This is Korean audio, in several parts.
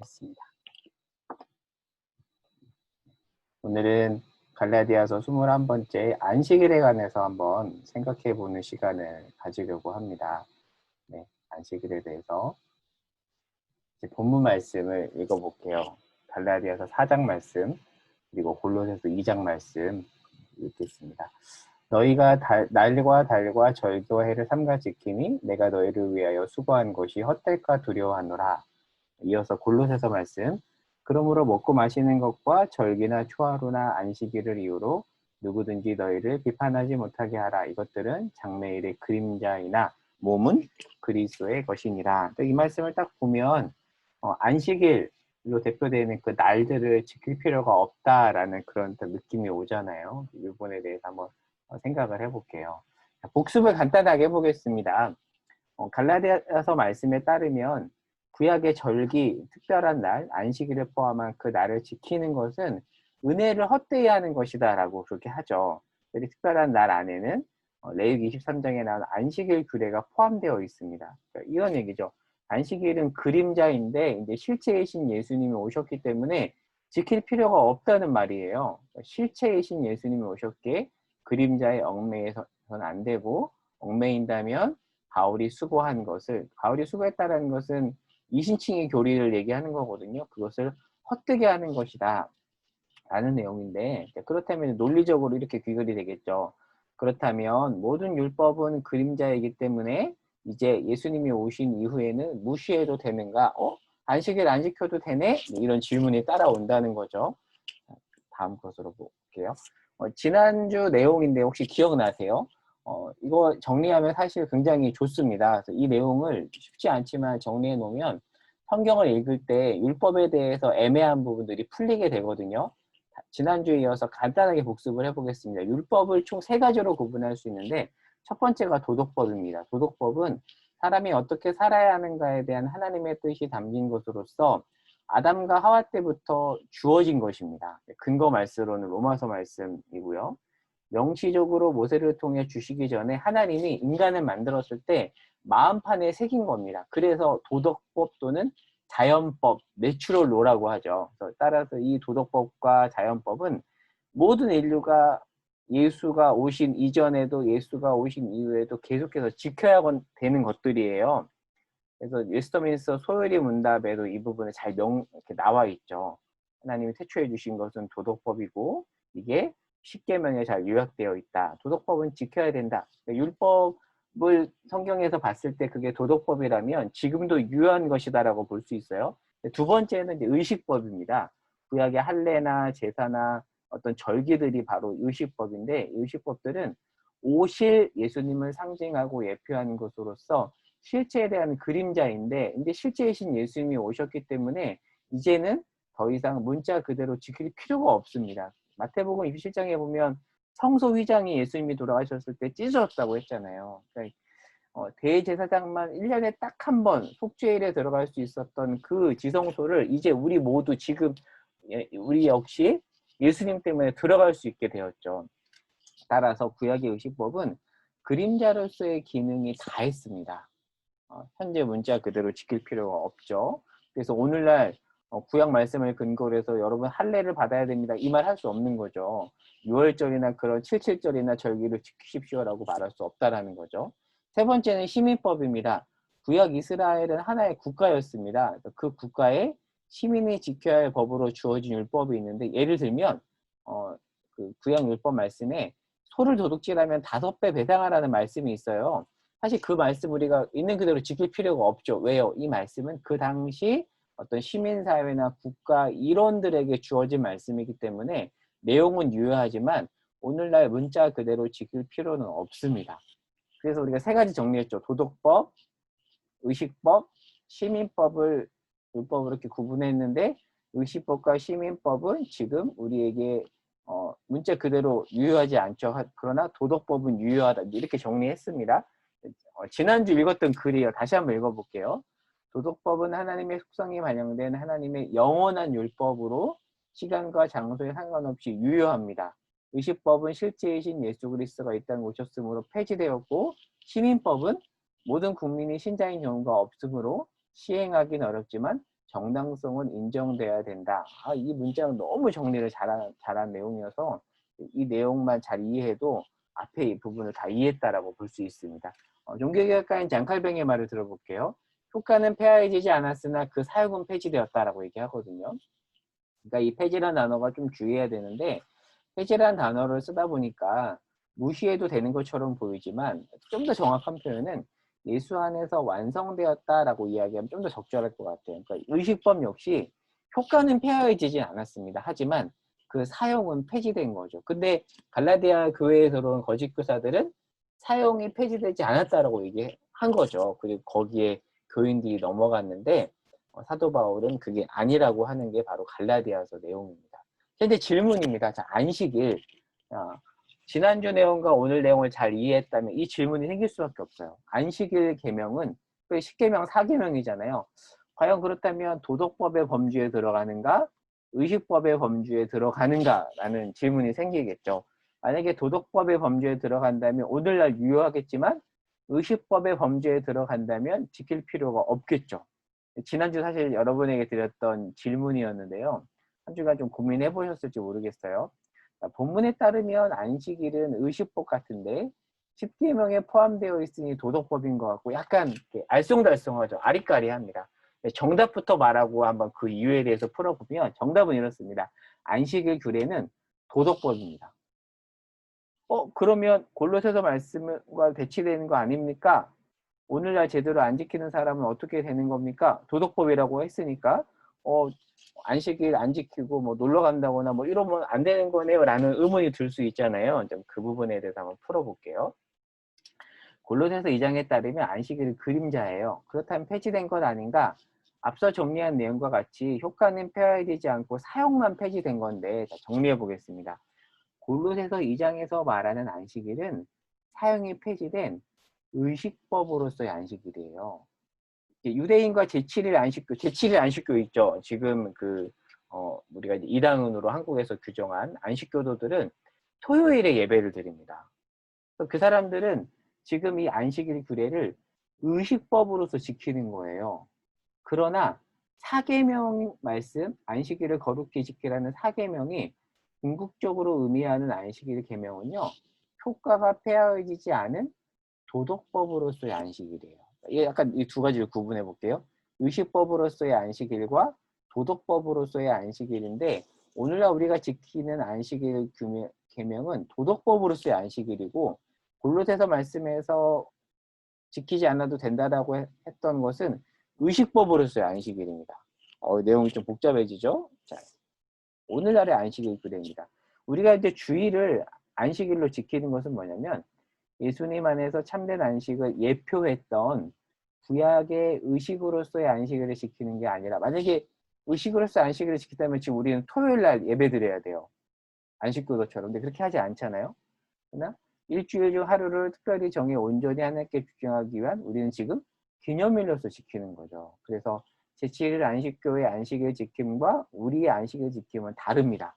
됐습니다. 오늘은 갈라디아서 21번째 안식일에 관해서 한번 생각해 보는 시간을 가지려고 합니다. 네, 안식일에 대해서 이제 본문 말씀을 읽어볼게요. 갈라디아서 4장 말씀, 그리고 골로새서 2장 말씀 읽겠습니다. 너희가 날과 달과 절기와 해를 삼가 지키니 내가 너희를 위하여 수고한 것이 헛될까 두려워하노라. 이어서 골로새서 말씀. 그러므로 먹고 마시는 것과 절기나 초하루나 안식일을 이유로 누구든지 너희를 비판하지 못하게 하라. 이것들은 장래일의 그림자이나 몸은 그리스도의 것이니라. 이 말씀을 딱 보면 안식일로 대표되는 그 날들을 지킬 필요가 없다라는 그런 느낌이 오잖아요. 이 부분에 대해서 한번 생각을 해볼게요. 복습을 간단하게 해보겠습니다. 갈라디아서 말씀에 따르면 구약의 절기, 특별한 날, 안식일을 포함한 그 날을 지키는 것은 은혜를 헛되이 하는 것이다 라고 그렇게 하죠. 특별한 날 안에는 레위기 23장에 나온 안식일 규례가 포함되어 있습니다. 그러니까 이런 얘기죠. 안식일은 그림자인데 이제 실체이신 예수님이 오셨기 때문에 지킬 필요가 없다는 말이에요. 실체이신 예수님이 오셨기에 그림자에 얽매여서는 안 되고, 얽매인다면 바울이 수고했다는 것은 이신칭의 교리를 얘기하는 거거든요. 그것을 헛되게 하는 것이다 라는 내용인데, 그렇다면 논리적으로 이렇게 귀결이 되겠죠. 그렇다면 모든 율법은 그림자이기 때문에 이제 예수님이 오신 이후에는 무시해도 되는가? 안식일 안 지켜도 되네? 이런 질문이 따라온다는 거죠. 다음 것으로 볼게요. 지난주 내용인데 혹시 기억나세요? 이거 정리하면 사실 굉장히 좋습니다. 그래서 이 내용을 쉽지 않지만 정리해 놓으면 성경을 읽을 때 율법에 대해서 애매한 부분들이 풀리게 되거든요. 지난주에 이어서 간단하게 복습을 해보겠습니다. 율법을 총 3가지로 구분할 수 있는데 첫 번째가 도덕법입니다. 도덕법은 사람이 어떻게 살아야 하는가에 대한 하나님의 뜻이 담긴 것으로서 아담과 하와 때부터 주어진 것입니다. 근거 말씀으로는 로마서 말씀이고요. 명시적으로 모세를 통해 주시기 전에 하나님이 인간을 만들었을 때 마음판에 새긴 겁니다. 그래서 도덕법 또는 자연법, 내추럴 로라고 하죠. 따라서 이 도덕법과 자연법은 모든 인류가 예수가 오신 이전에도 예수가 오신 이후에도 계속해서 지켜야 되는 것들이에요. 그래서 웨스터민스터 소요리 문답에도 이 부분에 잘 이렇게 나와 있죠. 하나님이 태초해 주신 것은 도덕법이고 이게 십계명에 잘 요약되어 있다. 도덕법은 지켜야 된다. 그러니까 율법을 성경에서 봤을 때 그게 도덕법이라면 지금도 유효한 것이다라고 볼 수 있어요. 두 번째는 이제 의식법입니다. 구약의 할례나 제사나 어떤 절기들이 바로 의식법인데, 의식법들은 오실 예수님을 상징하고 예표하는 것으로서 실체에 대한 그림자인데, 근데 실체이신 예수님이 오셨기 때문에 이제는 더 이상 문자 그대로 지킬 필요가 없습니다. 마태복음 27장에 보면 성소 휘장이 예수님이 돌아가셨을 때 찢어졌다고 했잖아요. 그러니까 대제사장만 1년에 딱 한 번 속죄일에 들어갈 수 있었던 그 지성소를 이제 우리 모두 지금 우리 역시 예수님 때문에 들어갈 수 있게 되었죠. 따라서 구약의 의식법은 그림자로서의 기능이 다 했습니다. 현재 문자 그대로 지킬 필요가 없죠. 그래서 오늘날 구약 말씀을 근거로 해서 여러분 할례를 받아야 됩니다. 이 말 할 수 없는 거죠. 6월절이나 그런 77절이나 절기를 지키십시오라고 말할 수 없다라는 거죠. 세 번째는 시민법입니다. 구약 이스라엘은 하나의 국가였습니다. 그 국가에 시민이 지켜야 할 법으로 주어진 율법이 있는데, 예를 들면 그 구약 율법 말씀에 소를 도둑질하면 5배 배상하라는 말씀이 있어요. 사실 그 말씀 우리가 있는 그대로 지킬 필요가 없죠. 왜요? 이 말씀은 그 당시 어떤 시민사회나 국가 일원들에게 주어진 말씀이기 때문에 내용은 유효하지만 오늘날 문자 그대로 지킬 필요는 없습니다. 그래서 우리가 3가지 정리했죠. 도덕법, 의식법, 시민법을 율법으로 이렇게 구분했는데, 의식법과 시민법은 지금 우리에게 문자 그대로 유효하지 않죠. 그러나 도덕법은 유효하다. 이렇게 정리했습니다. 지난주 읽었던 글이요. 다시 한번 읽어볼게요. 도덕법은 하나님의 속성이 반영된 하나님의 영원한 율법으로 시간과 장소에 상관없이 유효합니다. 의식법은 실제이신 예수 그리스도가 이 땅에 오셨으므로 폐지되었고, 시민법은 모든 국민이 신자인 경우가 없으므로 시행하기는 어렵지만 정당성은 인정돼야 된다. 이 문장은 너무 정리를 잘한 내용이어서 이 내용만 잘 이해해도 앞에 이 부분을 다 이해했다라고 볼 수 있습니다. 종교개혁가인 장칼뱅의 말을 들어볼게요. 효과는 폐하해지지 않았으나 그 사용은 폐지되었다라고 얘기하거든요. 그러니까 이 폐지라는 단어가 좀 주의해야 되는데, 폐지라는 단어를 쓰다 보니까 무시해도 되는 것처럼 보이지만 좀 더 정확한 표현은 예수 안에서 완성되었다라고 이야기하면 좀 더 적절할 것 같아요. 그러니까 의식법 역시 효과는 폐하해지진 않았습니다. 하지만 그 사용은 폐지된 거죠. 근데 갈라디아 교회에 들어온 거짓 교사들은 사용이 폐지되지 않았다라고 얘기한 거죠. 그리고 거기에 교인들이 넘어갔는데 사도 바울은 그게 아니라고 하는 게 바로 갈라디아서 내용입니다. 현재 질문입니다. 자, 안식일. 지난주 내용과 오늘 내용을 잘 이해했다면 이 질문이 생길 수밖에 없어요. 안식일 계명은 10계명 4계명이잖아요. 과연 그렇다면 도덕법의 범주에 들어가는가? 의식법의 범주에 들어가는가? 라는 질문이 생기겠죠. 만약에 도덕법의 범주에 들어간다면 오늘날 유효하겠지만 의식법의 범주에 들어간다면 지킬 필요가 없겠죠. 지난주 사실 여러분에게 드렸던 질문이었는데요. 한 주간 좀 고민해 보셨을지 모르겠어요. 본문에 따르면 안식일은 의식법 같은데 10계명에 포함되어 있으니 도덕법인 것 같고 약간 알쏭달쏭하죠. 아리까리합니다. 정답부터 말하고 한번 그 이유에 대해서 풀어보면 정답은 이렇습니다. 안식일 규례는 도덕법입니다. 그러면 골로새서 말씀과 대치되는 거 아닙니까? 오늘날 제대로 안 지키는 사람은 어떻게 되는 겁니까? 도덕법이라고 했으니까 안식일 안 지키고 뭐 놀러 간다거나 뭐 이러면 안 되는 거네요 라는 의문이 들 수 있잖아요. 좀 그 부분에 대해서 한번 풀어볼게요. 골로새서 2장에 따르면 안식일은 그림자예요. 그렇다면 폐지된 것 아닌가? 앞서 정리한 내용과 같이 효과는 폐하되지 않고 사용만 폐지된 건데 정리해 보겠습니다. 골로새서 2장에서 말하는 안식일은 사용이 폐지된 의식법으로서의 안식일이에요. 유대인과 제7일 안식교, 제7일 안식교 있죠. 지금 우리가 이제 이단원으로 한국에서 규정한 안식교도들은 토요일에 예배를 드립니다. 그 사람들은 지금 이 안식일 규례를 의식법으로서 지키는 거예요. 그러나 사계명 말씀, 안식일을 거룩히 지키라는 사계명이 궁극적으로 의미하는 안식일 계명은요, 효과가 폐하해지지 않은 도덕법으로서의 안식일이에요. 약간 이 두 가지를 구분해 볼게요. 의식법으로서의 안식일과 도덕법으로서의 안식일인데 오늘날 우리가 지키는 안식일 계명은 도덕법으로서의 안식일이고 골로새서 말씀에서 지키지 않아도 된다라고 했던 것은 의식법으로서의 안식일입니다. 내용이 좀 복잡해지죠? 자, 오늘날의 안식일 규례입니다. 우리가 이제 주일을 안식일로 지키는 것은 뭐냐면 예수님 안에서 참된 안식을 예표했던 구약의 의식으로서의 안식일을 지키는 게 아니라 만약에 의식으로서의 안식일을 지키다면 지금 우리는 토요일날 예배드려야 돼요. 안식교도처럼. 근데 그렇게 하지 않잖아요. 그러나 일주일 중 하루를 특별히 정해 온전히 하나님께 집중하기 위한 우리는 지금 기념일로서 지키는 거죠. 그래서 제7일 안식교의 안식일 지킴과 우리의 안식일 지킴은 다릅니다.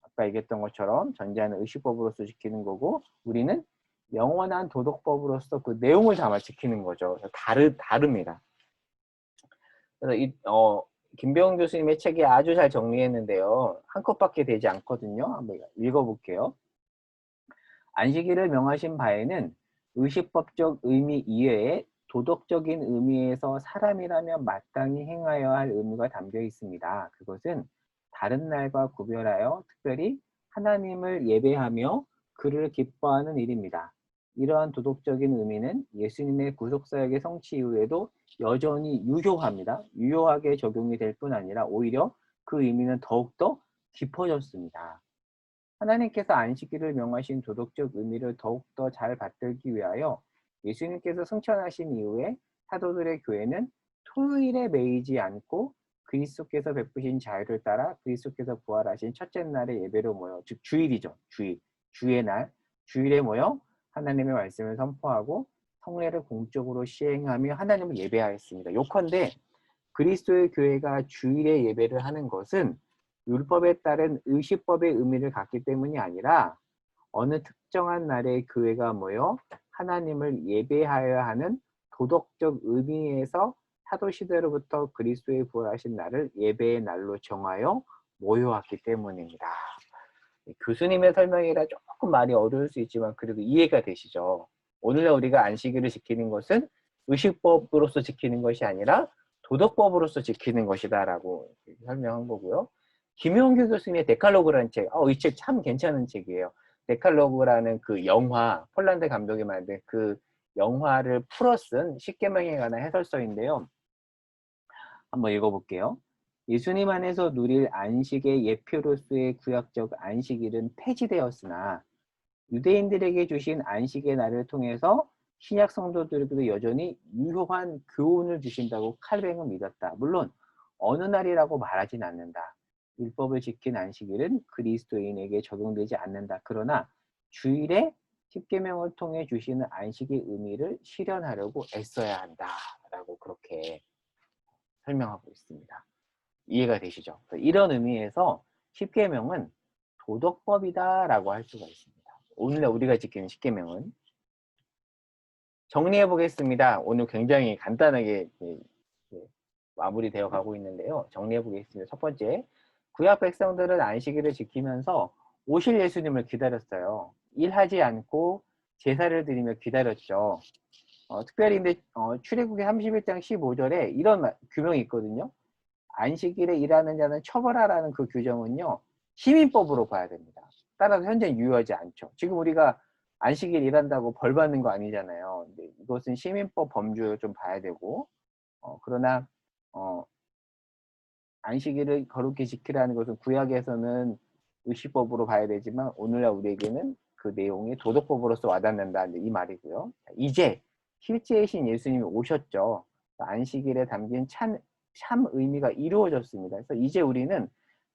아까 얘기했던 것처럼 전자는 의식법으로서 지키는 거고 우리는 영원한 도덕법으로서 그 내용을 담아 지키는 거죠. 다릅니다. 그래서 김병훈 교수님의 책이 아주 잘 정리했는데요. 한 컷밖에 되지 않거든요. 한번 읽어볼게요. 안식일을 명하신 바에는 의식법적 의미 이외에 도덕적인 의미에서 사람이라면 마땅히 행하여야 할 의무가 담겨 있습니다. 그것은 다른 날과 구별하여 특별히 하나님을 예배하며 그를 기뻐하는 일입니다. 이러한 도덕적인 의미는 예수님의 구속사역의 성취 이후에도 여전히 유효합니다. 유효하게 적용이 될 뿐 아니라 오히려 그 의미는 더욱더 깊어졌습니다. 하나님께서 안식일을 명하신 도덕적 의미를 더욱더 잘 받들기 위하여 예수님께서 승천하신 이후에 사도들의 교회는 토요일에 매이지 않고 그리스도께서 베푸신 자유를 따라 그리스도께서 부활하신 첫째 날에 예배로 모여, 즉 주일이죠. 주의 날, 주일에 모여 하나님의 말씀을 선포하고 성례를 공적으로 시행하며 하나님을 예배하였습니다. 요컨대 그리스도의 교회가 주일에 예배를 하는 것은 율법에 따른 의식법의 의미를 갖기 때문이 아니라 어느 특정한 날에 교회가 모여 하나님을 예배하여야 하는 도덕적 의미에서 사도 시대로부터 그리스도의 부활하신 날을 예배의 날로 정하여 모여왔기 때문입니다. 교수님의 설명이라 조금 말이 어려울 수 있지만 그래도 이해가 되시죠? 오늘날 우리가 안식일을 지키는 것은 의식법으로서 지키는 것이 아니라 도덕법으로서 지키는 것이다 라고 설명한 거고요. 김용규 교수님의 데칼로그라는 책, 이 책 참 괜찮은 책이에요. 데칼로그라는 그 영화, 폴란드 감독이 만든 그 영화를 풀어 쓴 십계명에 관한 해설서인데요. 한번 읽어볼게요. 예수님 안에서 누릴 안식의 예표로서의 구약적 안식일은 폐지되었으나 유대인들에게 주신 안식의 날을 통해서 신약 성도들에게도 여전히 유효한 교훈을 주신다고 칼뱅은 믿었다. 물론 어느 날이라고 말하진 않는다. 율법을 지킨 안식일은 그리스도인에게 적용되지 않는다. 그러나 주일에 십계명을 통해 주시는 안식의 의미를 실현하려고 애써야 한다. 라고 그렇게 설명하고 있습니다. 이해가 되시죠? 이런 의미에서 십계명은 도덕법이다라고 할 수가 있습니다. 오늘 우리가 지키는 십계명은 정리해 보겠습니다. 오늘 굉장히 간단하게 마무리되어 가고 있는데요. 정리해 보겠습니다. 첫 번째, 구약 백성들은 안식일을 지키면서 오실 예수님을 기다렸어요. 일하지 않고 제사를 드리며 기다렸죠. 특별히 근데 출애굽기 31장 15절에 이런 규명이 있거든요. 안식일에 일하는 자는 처벌하라는 그 규정은요. 시민법으로 봐야 됩니다. 따라서 현재 유효하지 않죠. 지금 우리가 안식일 일한다고 벌 받는 거 아니잖아요. 근데 이것은 시민법 범주로 좀 봐야 되고 그러나 안식일을 거룩히 지키라는 것은 구약에서는 의식법으로 봐야 되지만 오늘날 우리에게는 그 내용이 도덕법으로서 와닿는다 이 말이고요. 이제 실제의 신 예수님이 오셨죠. 안식일에 담긴 참 의미가 이루어졌습니다. 그래서 이제 우리는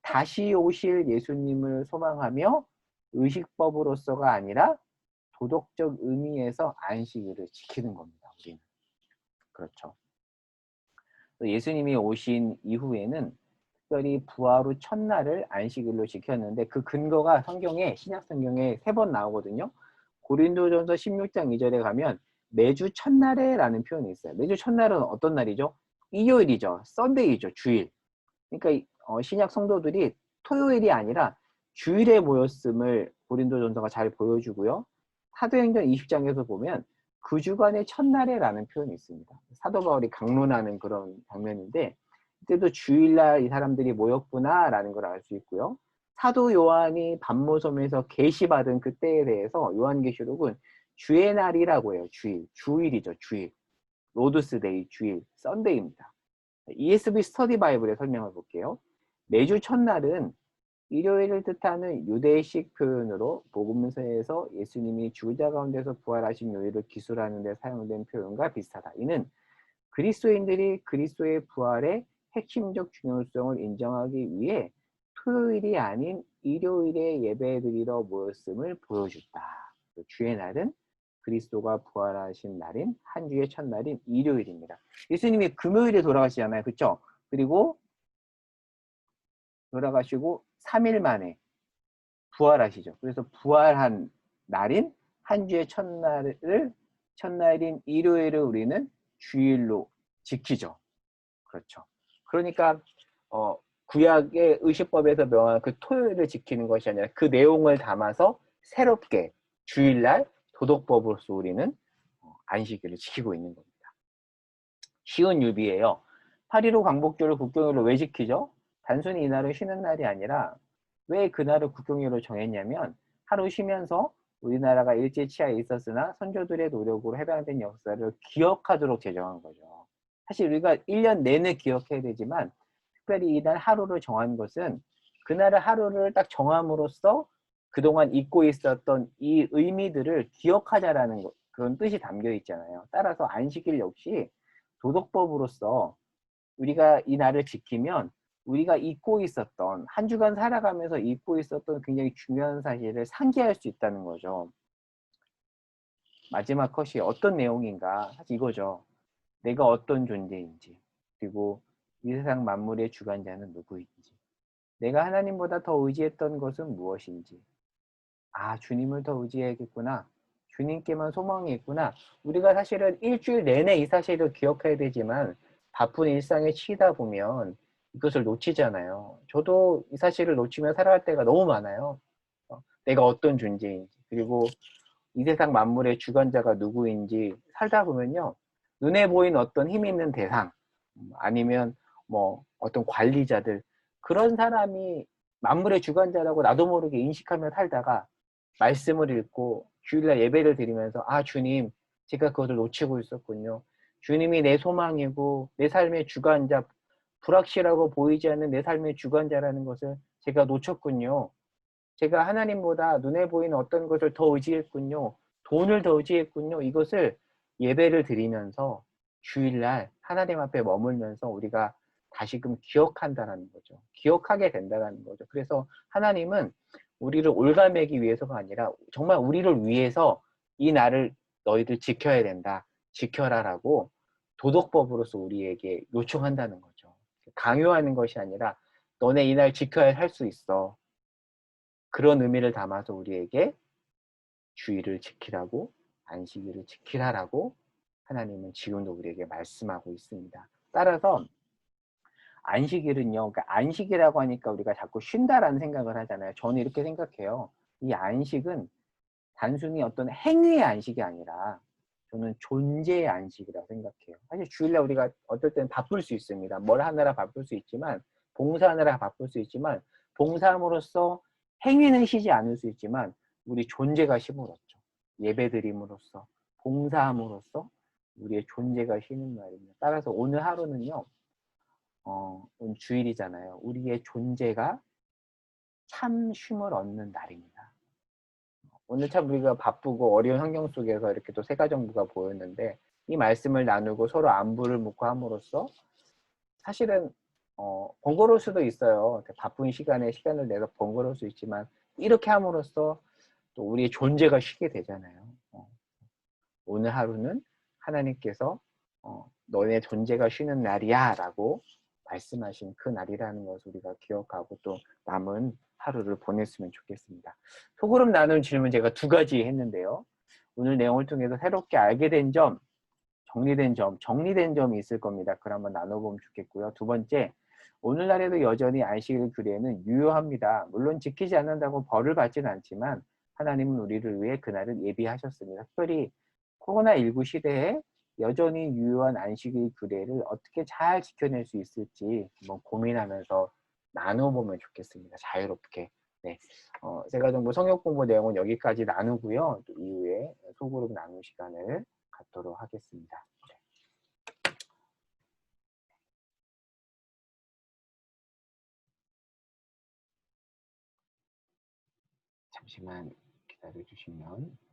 다시 오실 예수님을 소망하며 의식법으로서가 아니라 도덕적 의미에서 안식일을 지키는 겁니다. 우리는. 그렇죠. 예수님이 오신 이후에는 특별히 부활 후 첫날을 안식일로 지켰는데 그 근거가 성경에 신약 성경에 3번 나오거든요. 고린도전서 16장 2절에 가면 매주 첫날에 라는 표현이 있어요. 매주 첫날은 어떤 날이죠? 일요일이죠. 썬데이죠. 주일. 그러니까 신약 성도들이 토요일이 아니라 주일에 모였음을 고린도전서가 잘 보여주고요. 사도행전 20장에서 보면 그 주간의 첫날에라는 표현이 있습니다. 사도 바울이 강론하는 그런 장면인데 그때도 주일날 이 사람들이 모였구나라는 걸 알 수 있고요. 사도 요한이 반모섬에서 계시받은 그때에 대해서 요한계시록은 주의 날이라고 해요. 주일이죠. 주일. 로드스데이, 주일, 썬데이입니다. ESV 스터디 바이블에 설명을 볼게요. 매주 첫날은 일요일을 뜻하는 유대식 표현으로 복음서에서 예수님이 죽은 가운데서 부활하신 요일을 기술하는 데 사용된 표현과 비슷하다. 이는 그리스도인들이 그리스도의 부활의 핵심적 중요성을 인정하기 위해 토요일이 아닌 일요일에 예배드리러 모였음을 보여줬다. 주의 날은 그리스도가 부활하신 날인 한 주의 첫날인 일요일입니다. 예수님이 금요일에 돌아가시잖아요. 그렇죠? 그리고 돌아가시고 3일 만에 부활하시죠. 그래서 부활한 날인 한 주의 첫날인 일요일을 우리는 주일로 지키죠. 그렇죠. 그러니까 구약의 의식법에서 명한 그 토요일을 지키는 것이 아니라 그 내용을 담아서 새롭게 주일날 도덕법으로서 우리는 안식일을 지키고 있는 겁니다. 쉬운 유비예요. 8.15 광복절을 국경일로 왜 지키죠? 단순히 이날은 쉬는 날이 아니라 왜 그날을 국경일로 정했냐면 하루 쉬면서 우리나라가 일제치하에 있었으나 선조들의 노력으로 해방된 역사를 기억하도록 제정한 거죠. 사실 우리가 1년 내내 기억해야 되지만 특별히 이날 하루를 정한 것은 그날의 하루를 딱 정함으로써 그동안 잊고 있었던 이 의미들을 기억하자라는 그런 뜻이 담겨 있잖아요. 따라서 안식일 역시 도덕법으로서 우리가 이 날을 지키면 우리가 잊고 있었던 한 주간 살아가면서 잊고 있었던 굉장히 중요한 사실을 상기할 수 있다는 거죠. 마지막 컷이 어떤 내용인가? 사실 이거죠. 내가 어떤 존재인지 그리고 이 세상 만물의 주관자는 누구인지 내가 하나님보다 더 의지했던 것은 무엇인지 주님을 더 의지해야겠구나. 주님께만 소망이 있구나. 우리가 사실은 일주일 내내 이 사실을 기억해야 되지만 바쁜 일상에 치이다 보면 이것을 놓치잖아요. 저도 이 사실을 놓치며 살아갈 때가 너무 많아요. 내가 어떤 존재인지, 그리고 이 세상 만물의 주관자가 누구인지 살다 보면요, 눈에 보이는 어떤 힘 있는 대상, 아니면 뭐 어떤 관리자들, 그런 사람이 만물의 주관자라고 나도 모르게 인식하며 살다가 말씀을 읽고 주일날 예배를 드리면서, 아 주님, 제가 그것을 놓치고 있었군요. 주님이 내 소망이고 내 삶의 주관자, 불확실하고 보이지 않는 내 삶의 주관자라는 것을 제가 놓쳤군요. 제가 하나님보다 눈에 보이는 어떤 것을 더 의지했군요. 돈을 더 의지했군요. 이것을 예배를 드리면서 주일날 하나님 앞에 머물면서 우리가 다시금 기억한다는 거죠. 기억하게 된다는 거죠. 그래서 하나님은 우리를 올가매기 위해서가 아니라 정말 우리를 위해서 이 날을 너희들 지켜야 된다. 지켜라라고 도덕법으로서 우리에게 요청한다는 거죠. 강요하는 것이 아니라 너네 이 날 지켜야 할 수 있어. 그런 의미를 담아서 우리에게 주의를 지키라고, 안식일을 지키라라고 하나님은 지금도 우리에게 말씀하고 있습니다. 따라서 안식일은요, 그러니까 안식이라고 하니까 우리가 자꾸 쉰다라는 생각을 하잖아요. 저는 이렇게 생각해요. 이 안식은 단순히 어떤 행위의 안식이 아니라 저는 존재의 안식이라고 생각해요. 사실 주일날 우리가 어떨 때는 바쁠 수 있습니다. 뭘 하느라 바쁠 수 있지만, 봉사하느라 바쁠 수 있지만, 봉사함으로써 행위는 쉬지 않을 수 있지만 우리 존재가 쉬물었죠. 예배드림으로써, 봉사함으로써 우리의 존재가 쉬는 날입니다. 따라서 오늘 하루는요, 오늘 주일이잖아요. 우리의 존재가 참 쉼을 얻는 날입니다. 오늘 참 우리가 바쁘고 어려운 환경 속에서 이렇게 또 새가정부가 보였는데, 이 말씀을 나누고 서로 안부를 묻고 함으로써 사실은 번거로울 수도 있어요. 바쁜 시간에 시간을 내서 번거로울 수 있지만, 이렇게 함으로써 또 우리의 존재가 쉬게 되잖아요. 오늘 하루는 하나님께서 너의 존재가 쉬는 날이야 라고 말씀하신 그 날이라는 것을 우리가 기억하고 또 남은 하루를 보냈으면 좋겠습니다. 소그룹 나눈 질문 제가 2가지 했는데요. 오늘 내용을 통해서 새롭게 알게 된 점, 정리된 점이 있을 겁니다. 그걸 한번 나눠보면 좋겠고요. 2번째, 오늘날에도 여전히 안식일 규례는 유효합니다. 물론 지키지 않는다고 벌을 받지는 않지만 하나님은 우리를 위해 그날을 예비하셨습니다. 특별히 코로나19 시대에 여전히 유효한 안식일 규례를 어떻게 잘 지켜낼 수 있을지 한번 고민하면서 나눠보면 좋겠습니다. 자유롭게. 네. 제가 정부 성역 공부 내용은 여기까지 나누고요. 또 이후에 소그룹 나누 시간을 갖도록 하겠습니다. 네. 잠시만 기다려 주시면.